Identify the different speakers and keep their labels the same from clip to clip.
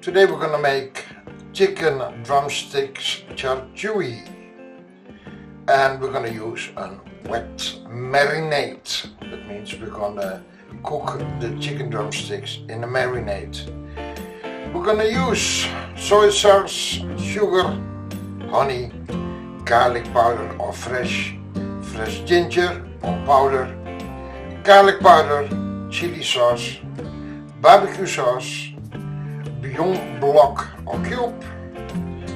Speaker 1: Today we're gonna make chicken drumsticks char, and we're gonna use a wet marinade. That means we're gonna cook the chicken drumsticks in a marinade. We're gonna use soy sauce, sugar, honey, garlic powder or fresh ginger or powder, garlic powder, chili sauce, barbecue sauce, bouillon block or cube,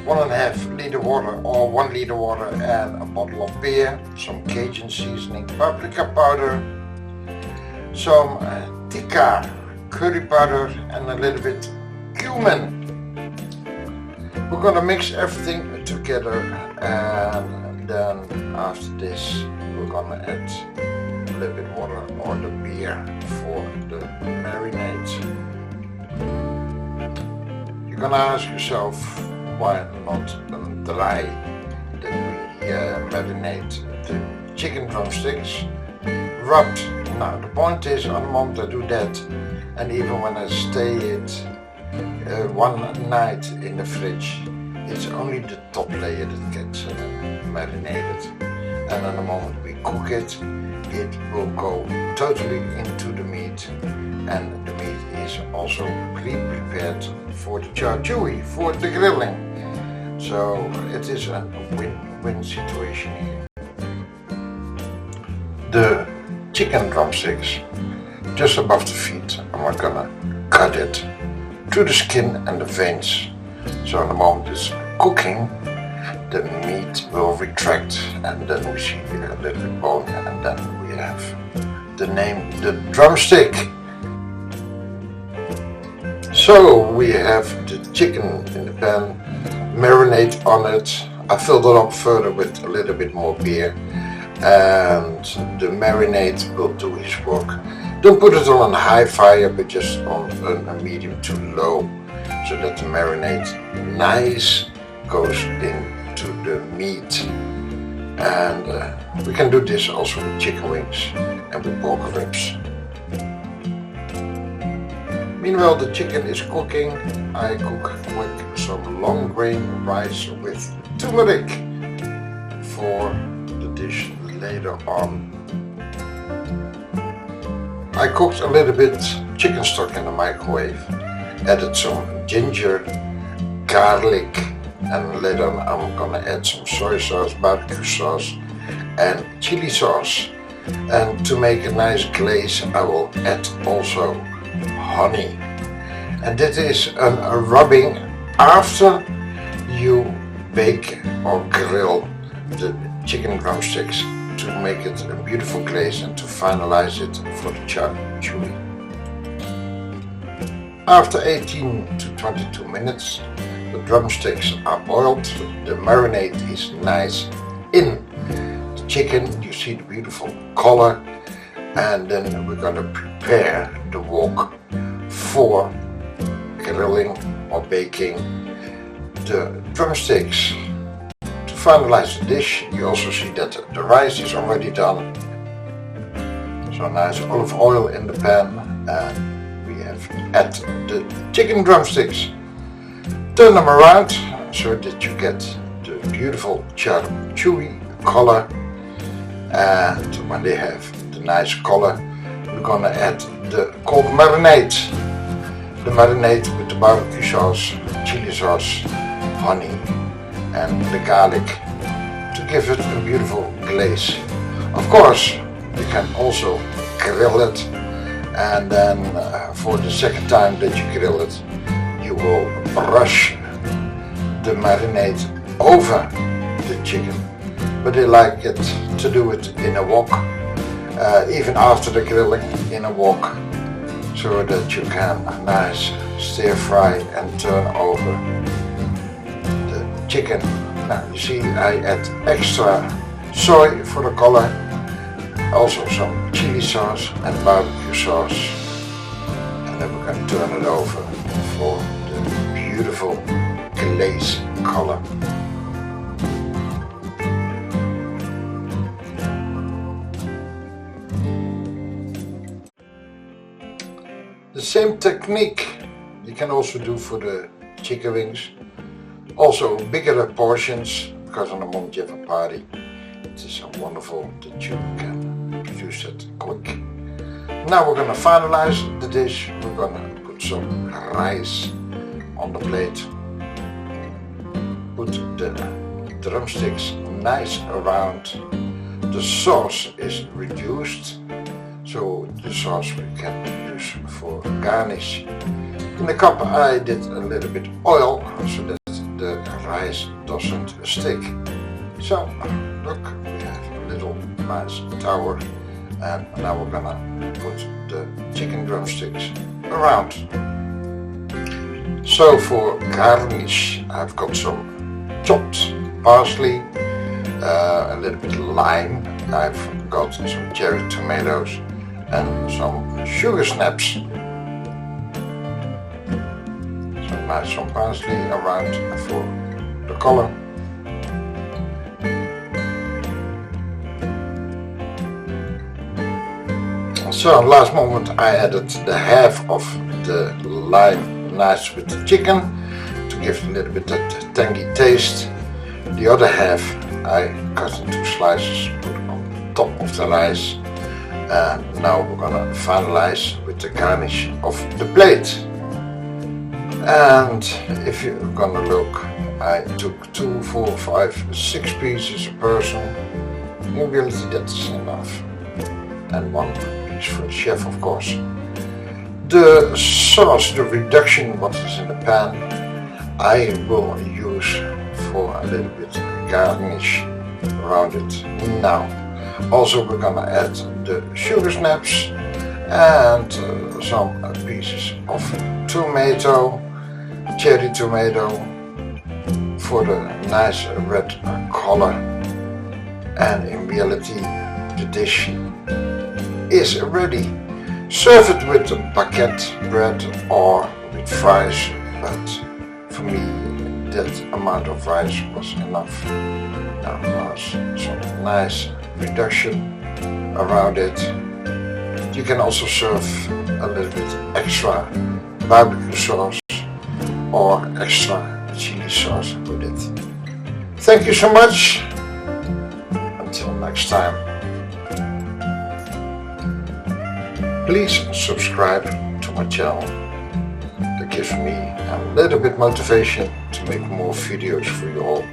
Speaker 1: 1.5 liter water or 1 liter water and a bottle of beer, some cajun seasoning, paprika powder, some tika curry powder and a little bit cumin. We're gonna mix everything together, and then after this we're gonna add a little bit water or the beer for the marinade. You're gonna ask yourself why not dry that we marinate the chicken drumsticks rubbed. Now the point is, on the moment I do that, and even when I stay it one night in the fridge, it's only the top layer that gets marinated, and on the moment we cook it, it will go totally into the meat, and the meat is also pre-prepared for the char for the grilling. So it is a win-win situation here. The chicken drumsticks just above the feet, and we're gonna cut it through the skin and the veins. So in the moment it's cooking, the meat will retract, and then we see a little bit bone, and then we have the name, the drumstick. So we have the chicken in the pan, marinade on it. I filled it up further with a little bit more beer, and the marinade will do his work. Don't put it on a high fire, but just on a medium to low, so that the marinade nice goes into the meat. And we can do this also with chicken wings and with pork ribs. Meanwhile the chicken is cooking, I cook with some long grain rice with turmeric for the dish later on. I cooked a little bit chicken stock in the microwave, added some ginger, garlic, and later on I'm gonna add some soy sauce, barbecue sauce and chili sauce. And to make a nice glaze I will add also honey. And that is a rubbing after you bake or grill the chicken drumsticks, to make it a beautiful glaze and to finalize it for the char. After 18 to 22 minutes, the drumsticks are boiled, the marinade is nice in the chicken, you see the beautiful color, and then we're going to prepare the wok for grilling or baking the drumsticks. To finalize the dish, you also see that the rice is already done. So nice olive oil in the pan, and we have add the chicken drumsticks. Turn them around so that you get the beautiful char chewy color, and when they have the nice color, we're gonna add the cold marinade. The marinade with the barbecue sauce, chili sauce, honey and the garlic to give it a beautiful glaze. Of course you can also grill it, and then for the second time that you grill it, you will brush the marinade over the chicken. But I like it to do it in a wok, even after the grilling, in a wok, so that you can nice stir fry and turn over the chicken. Now you see I add extra soy for the color, also some chili sauce and barbecue sauce, and then we're going to turn it over for the beautiful glaze color. The same technique, you You can also do for the chicken wings. Also bigger portions, because on the moment you have a party, it is wonderful that you can produce it quick. Now we're gonna finalize the dish. We're gonna put some rice on the plate. Put the drumsticks nice around. The sauce is reduced, so the sauce we can use for garnish. In the cup I did a little bit oil so that the rice doesn't stick. So look, we have a little nice tower, and now we're gonna put the chicken drumsticks around. So for garnish I've got some chopped parsley, a little bit of lime, I've got some cherry tomatoes and some sugar snaps. Some parsley around for the color. So last moment I added the half of the lime nice with the chicken to give a little bit that tangy taste. The other half I cut into slices, put on top of the rice, and now we're gonna finalize with the garnish of the plate. And if you're gonna look, I took 2, 4, 5, 6 pieces per person. In reality that's enough. And 1 piece for the chef, of course. The sauce, the reduction what is in the pan, I will use for a little bit garnish around it now. Also we're gonna add the sugar snaps and some pieces of tomato, cherry tomato for the nice red color. And in reality the dish is ready. Serve it with a baguette bread or with fries, but for me that amount of rice was enough. Now there's some nice reduction around it. You can also serve a little bit extra barbecue sauce or extra chili sauce with it. Thank you so much. Until next time. Please subscribe to my channel. That gives me a little bit motivation to make more videos for you all.